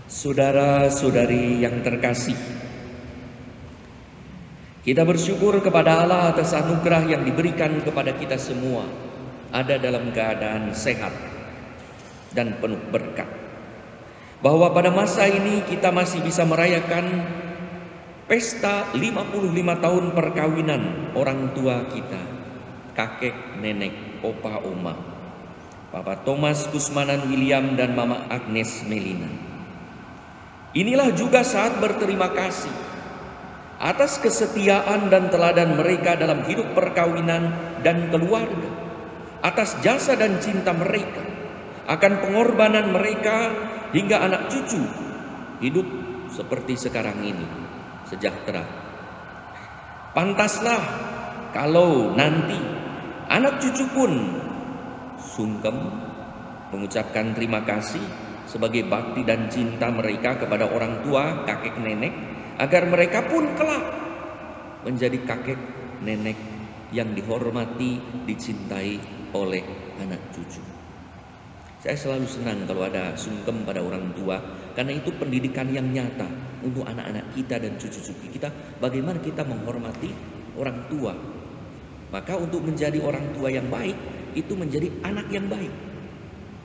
Saudara-saudari yang terkasih, kita bersyukur kepada Allah atas anugerah yang diberikan kepada kita semua, ada dalam keadaan sehat dan penuh berkat. Bahwa pada masa ini kita masih bisa merayakan pesta 55 tahun perkawinan orang tua kita, kakek, nenek, opa, oma, Papa Thomas Kusmanan William dan Mama Agnes Melina. Inilah juga saat berterima kasih atas kesetiaan dan teladan mereka dalam hidup perkawinan dan keluarga, atas jasa dan cinta mereka, akan pengorbanan mereka hingga anak cucu hidup seperti sekarang ini, sejahtera. Pantaslah kalau nanti anak cucu pun sungkem mengucapkan terima kasih sebagai bakti dan cinta mereka kepada orang tua, kakek, nenek, agar mereka pun kelak menjadi kakek, nenek yang dihormati, dicintai oleh anak cucu. Saya selalu senang kalau ada sungkem pada orang tua, karena itu pendidikan yang nyata untuk anak-anak kita dan cucu-cucu kita, bagaimana kita menghormati orang tua. Maka untuk menjadi orang tua yang baik, itu menjadi anak yang baik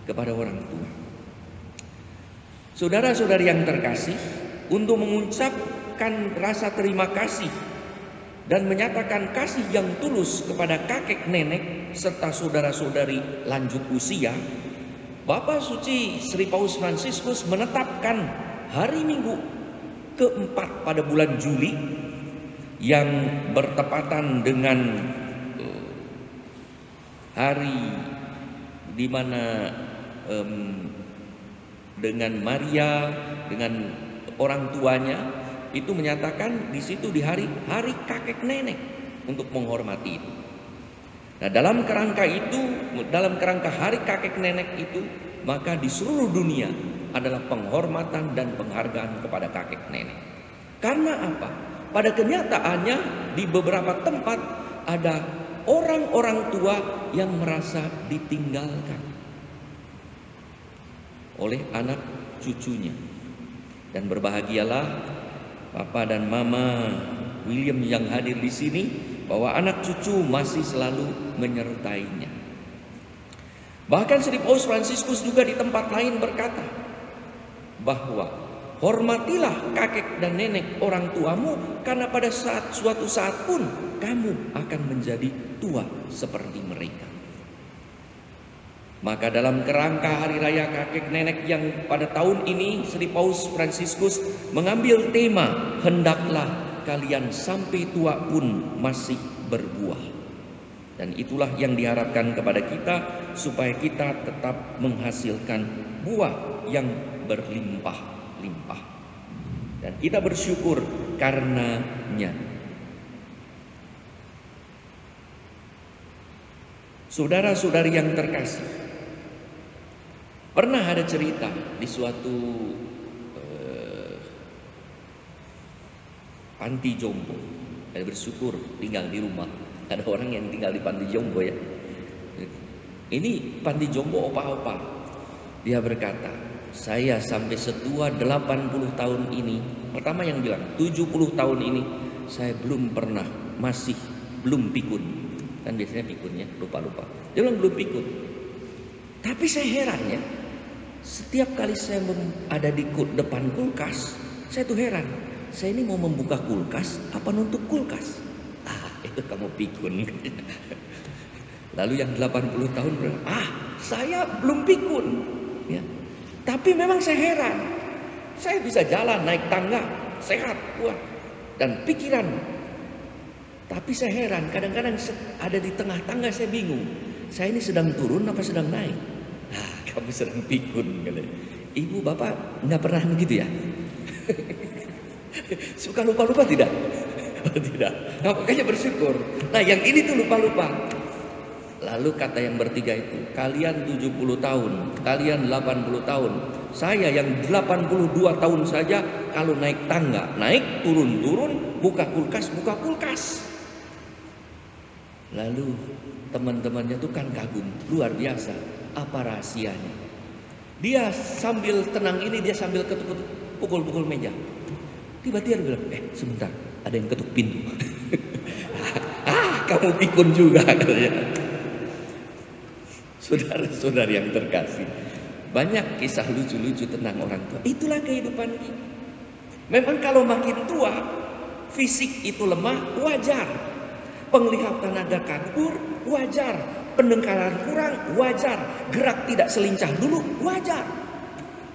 kepada orang tua. Saudara-saudari yang terkasih, untuk mengucapkan rasa terima kasih dan menyatakan kasih yang tulus kepada kakek nenek serta saudara-saudari lanjut usia, Bapak Suci Sri Paus Fransiskus menetapkan hari Minggu keempat pada bulan Juli yang bertepatan dengan hari di mana dengan Maria, dengan orang tuanya, itu menyatakan di situ di hari kakek nenek untuk menghormati itu. Nah, dalam kerangka itu, dalam kerangka hari kakek nenek itu, maka di seluruh dunia adalah penghormatan dan penghargaan kepada kakek nenek. Karena apa? Pada kenyataannya di beberapa tempat ada orang-orang tua yang merasa ditinggalkan oleh anak cucunya. Dan berbahagialah Papa dan Mama William yang hadir di sini, bahwa anak cucu masih selalu menyertainya. Bahkan Sri Paus Fransiskus juga di tempat lain berkata bahwa hormatilah kakek dan nenek orang tuamu, karena pada suatu saat pun kamu akan menjadi tua seperti mereka. Maka dalam kerangka hari raya kakek nenek yang pada tahun ini, Sri Paus Fransiskus mengambil tema hendaklah kalian sampai tua pun masih berbuah. Dan itulah yang diharapkan kepada kita, supaya kita tetap menghasilkan buah yang berlimpah-limpah. Dan kita bersyukur karenanya. Saudara-saudari yang terkasih, pernah ada cerita di suatu panti jompo. Saya bersyukur tinggal di rumah. Ada orang yang tinggal di panti jompo ya. Ini panti jompo opa-opa. Dia berkata, saya sampai setua 80 tahun ini, pertama yang bilang 70 tahun ini, saya belum pernah, belum pikun. Kan biasanya pikunnya lupa-lupa. Dia bilang belum pikun. Tapi saya heran ya, setiap kali saya ada di depan kulkas, saya tuh heran. Saya ini mau membuka kulkas apa nutup kulkas? Itu kamu pikun. Lalu yang 80 tahun bilang, saya belum pikun. Ya. Tapi memang saya heran. Saya bisa jalan, naik tangga, sehat, kuat, dan pikiran. Tapi saya heran, kadang-kadang ada di tengah tangga saya bingung. Saya ini sedang turun apa sedang naik? Kamu sedang pikun. Ibu bapak nggak pernah begitu ya? Suka lupa-lupa tidak? Oh, tidak. Nah, makanya bersyukur. Nah, yang ini tuh lupa-lupa. Lalu kata yang bertiga itu, kalian 70 tahun, kalian 80 tahun. Saya yang 82 tahun saja, kalau naik tangga, naik, turun, buka kulkas. Lalu teman-temannya tuh kan kagum, luar biasa. Apa rahasianya? Dia sambil tenang ini, dia sambil ketuk-ketuk, pukul-pukul meja. Tiba-tiba dia bilang, sebentar, ada yang ketuk pintu. Kamu pikun juga katanya. Saudara-saudara yang terkasih, banyak kisah lucu-lucu tentang orang tua. Itulah kehidupan kita. Memang kalau makin tua, fisik itu lemah, wajar. Penglihatan ada kabur, wajar. Pendengaran kurang, wajar. Gerak tidak selincah dulu, wajar.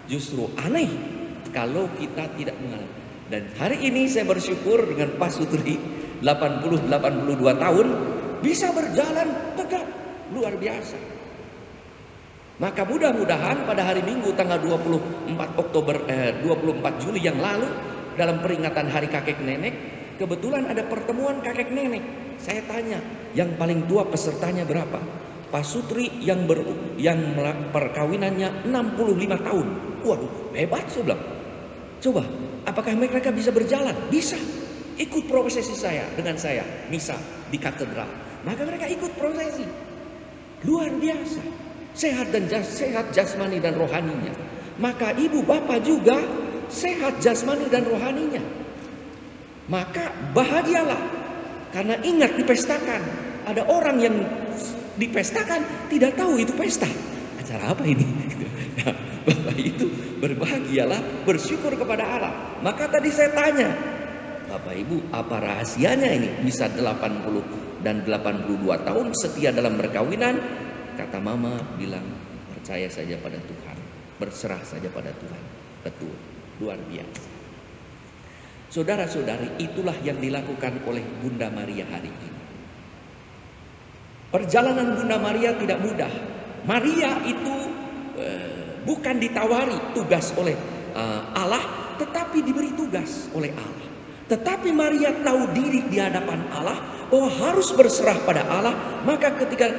Justru aneh kalau kita tidak mengalami. Dan hari ini saya bersyukur dengan Pak Sutri 82 tahun bisa berjalan tegak, luar biasa. Maka mudah-mudahan pada hari Minggu tanggal 24 Juli yang lalu, dalam peringatan Hari Kakek Nenek, kebetulan ada pertemuan kakek nenek. Saya tanya, yang paling tua pesertanya berapa? Pak Sutri yang perkawinannya 65 tahun. Waduh, hebat saya bilang. Coba, apakah mereka bisa berjalan? Bisa. Ikut prosesi saya dengan saya, misa di katedral. Maka mereka ikut prosesi. Luar biasa. Sehat jasmani dan rohaninya. Maka ibu bapak juga sehat jasmani dan rohaninya. Maka bahagialah. Karena ingat dipestakan. Ada orang yang dipestakan tidak tahu itu pesta. Acara apa ini? Nah, Bapak itu berbahagialah, bersyukur kepada Allah. Maka tadi saya tanya, Bapak Ibu, apa rahasianya ini bisa 80 dan 82 tahun setia dalam berkawinan? Kata Mama bilang, percaya saja pada Tuhan, berserah saja pada Tuhan. Betul, luar biasa. Saudara-saudari, itulah yang dilakukan oleh Bunda Maria hari ini. Perjalanan Bunda Maria tidak mudah. Maria itu bukan ditawari tugas oleh Allah, tetapi diberi tugas oleh Allah. Tetapi Maria tahu diri di hadapan Allah bahwa harus berserah pada Allah. Maka ketika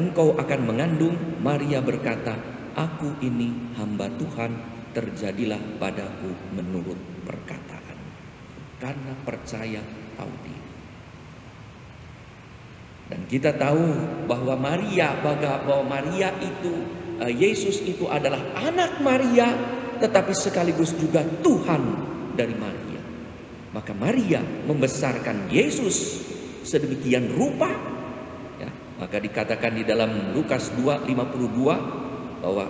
engkau akan mengandung, Maria berkata, aku ini hamba Tuhan, terjadilah padaku menurut perkataan. Karena percaya tahu diri. Dan kita tahu bahwa Maria itu, Yesus itu adalah anak Maria, tetapi sekaligus juga Tuhan dari Maria. Maka Maria membesarkan Yesus sedemikian rupa, ya, maka dikatakan di dalam Lukas 2:52 bahwa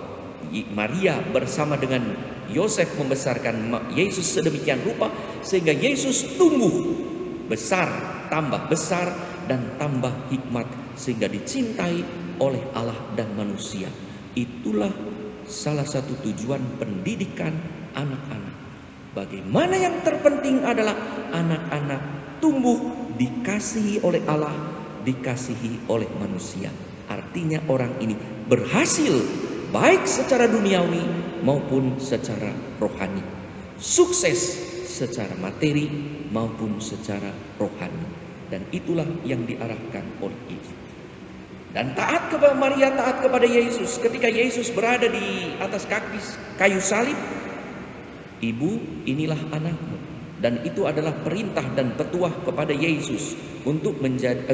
Maria bersama dengan Yosef membesarkan Yesus sedemikian rupa sehingga Yesus tumbuh besar, tambah besar dan tambah hikmat sehingga dicintai oleh Allah dan manusia. Itulah salah satu tujuan pendidikan anak-anak. Bagaimana yang terpenting adalah anak-anak tumbuh dikasihi oleh Allah, dikasihi oleh manusia. Artinya orang ini berhasil baik secara duniawi maupun secara rohani. Sukses secara materi maupun secara rohani. Dan itulah yang diarahkan oleh Yesus. Dan taat kepada Maria, taat kepada Yesus. Ketika Yesus berada di atas kayu salib, ibu, inilah anakmu. Dan itu adalah perintah dan petuah kepada Yesus untuk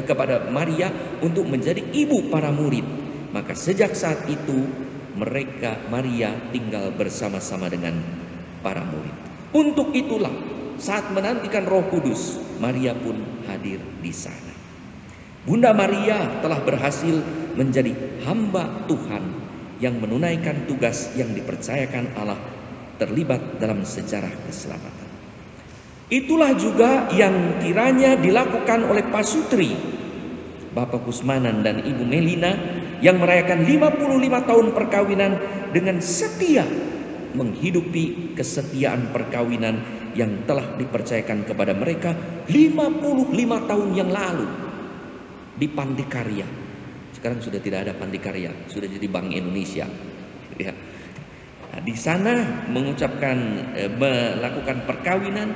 kepada Maria untuk menjadi ibu para murid. Maka sejak saat itu Maria tinggal bersama-sama dengan para murid. Untuk itulah saat menantikan Roh Kudus, Maria pun hadir di sana. Bunda Maria telah berhasil menjadi hamba Tuhan yang menunaikan tugas yang dipercayakan Allah, terlibat dalam sejarah keselamatan. Itulah juga yang kiranya dilakukan oleh Pak Sutri, Bapak Kusmanan dan Ibu Melina yang merayakan 55 tahun perkawinan dengan setia menghidupi kesetiaan perkawinan yang telah dipercayakan kepada mereka 55 tahun yang lalu di Pandikarya. Sekarang sudah tidak ada Pandikarya, sudah jadi Bank Indonesia. Ya. Nah, di sana melakukan perkawinan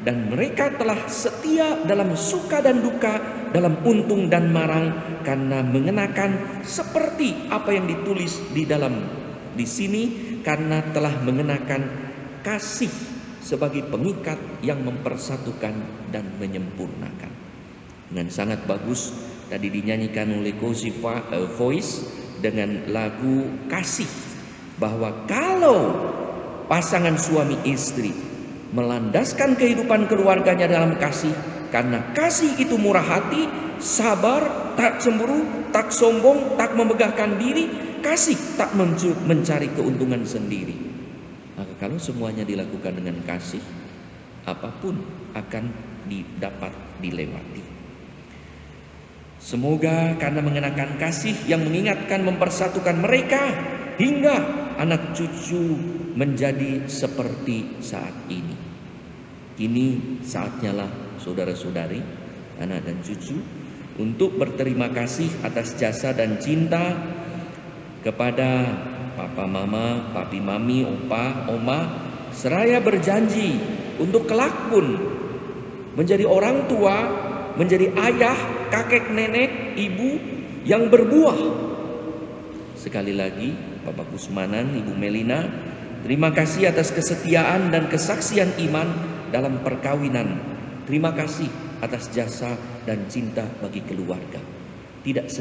dan mereka telah setia dalam suka dan duka, dalam untung dan marang, karena mengenakan seperti apa yang ditulis di sini, karena telah mengenakan kasih sebagai pengikat yang mempersatukan dan menyempurnakan. Dengan sangat bagus tadi dinyanyikan oleh Cozy Voice dengan lagu Kasih. bahwa kalau pasangan suami istri melandaskan kehidupan keluarganya dalam kasih, karena kasih itu murah hati, sabar, tak cemburu, tak sombong, tak memegahkan diri, kasih tak mencari keuntungan sendiri. Maka kalau semuanya dilakukan dengan kasih, apapun akan dapat dilewati. Semoga karena mengenakan kasih yang mengingatkan, mempersatukan mereka, hingga anak cucu menjadi seperti saat ini. Kini saatnya lah saudara-saudari, anak dan cucu, untuk berterima kasih atas jasa dan cinta kepada papa mama, papi mami, opa, oma, seraya berjanji untuk kelak pun menjadi orang tua, menjadi ayah, kakek, nenek, ibu yang berbuah. Sekali lagi, Bapak Kusmanan, Ibu Melina, terima kasih atas kesetiaan dan kesaksian iman dalam perkawinan. Terima kasih atas jasa dan cinta bagi keluarga. Tidak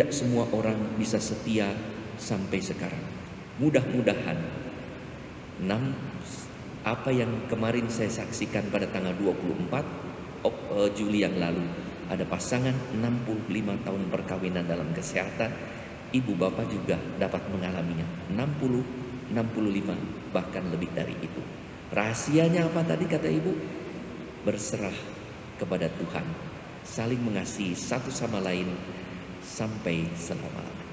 semua orang bisa setia sampai sekarang. Mudah-mudahan apa yang kemarin saya saksikan pada tanggal 24 Juli yang lalu, ada pasangan 65 tahun perkawinan dalam kesehatan. Ibu bapak juga dapat mengalaminya 60, 65, bahkan lebih dari itu. Rahasianya apa tadi kata ibu? Berserah kepada Tuhan, saling mengasihi satu sama lain sampai selama-lamanya.